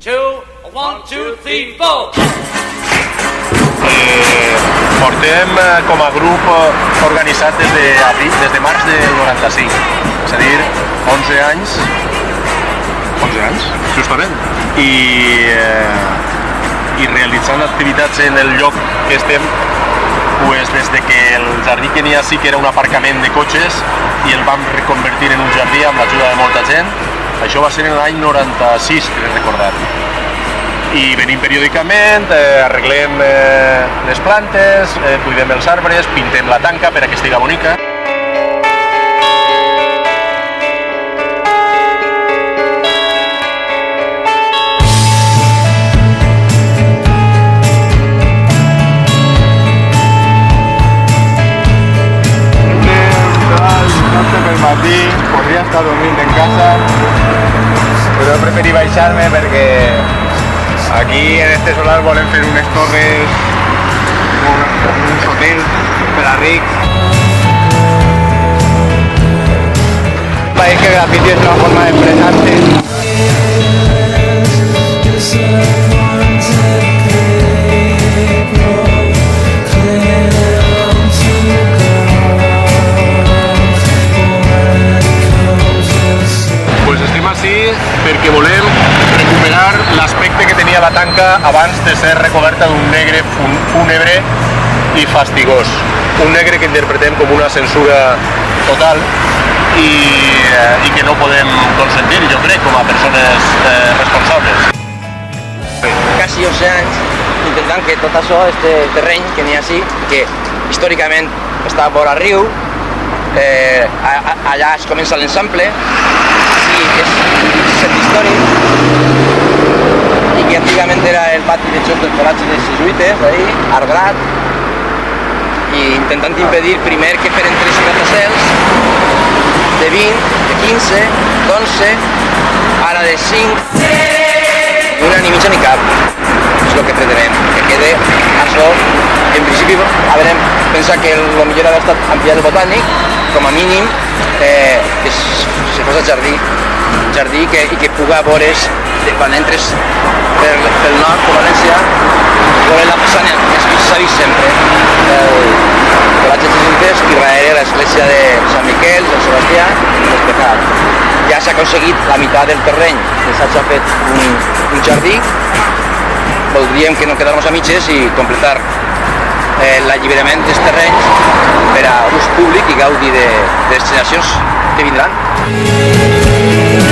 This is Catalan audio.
1, 2, 3, 4. Portem com a grup organitzat des de març del 95, és a dir, 11 anys, justament, i realitzant activitats en el lloc que estem des de que el jardí que n'hi ha sí que era un aparcament de cotxes i el vam reconvertir en un jardí amb l'ajuda de molta gent. Això va ser en l'any 96, crec recordar. I venim periòdicament, arreglem les plantes, cuidem els arbres, pintem la tanca per a que estigui bonica. Podria estar dormint en casa, però he preferit baixar-me perquè aquí en este solar volem fer unes torres, uns hotels per a rics. Veig que el grafiti és una forma d'expressar-se. Perquè volem recuperar l'aspecte que tenia la tanca abans de ser recoberta d'un negre fúnebre i fastigós. Un negre que interpretem com una censura total i que no podem consentir, jo crec, com a persones responsables. Quasi 11 anys intentant que tot això, este terreny que n'hi ha així, que històricament està vora riu, allà es comença l'ensamble, aquí és centre històric i que antigament era el pati de joc del col·legi dels jesuïtes, ahí, arbrat, i intentant impedir primer que feren 3 gratacels de 20, de 15, d'11, ara de 5, i una ni mitja ni cap. És el que pretenem, que quede això, en principi, a veure, pensa que el millor ha estat ampliar el botànic, com a mínim, que se fos el jardí i que puga veure's quan entres pel nord, per València, veure la façana, que s'ha vist sempre, el col·legi dels jesuïtes i darrere l'església de Sant Miquel, Sant Sebastià i l'Especat. Ja s'ha aconseguit la meitat del terreny, que s'ha fet un jardí. Voldríem que no quedar-nos a mitges i completar l'alliberament dels terrenys per a ús públic i gaudi de les generacions que vindran.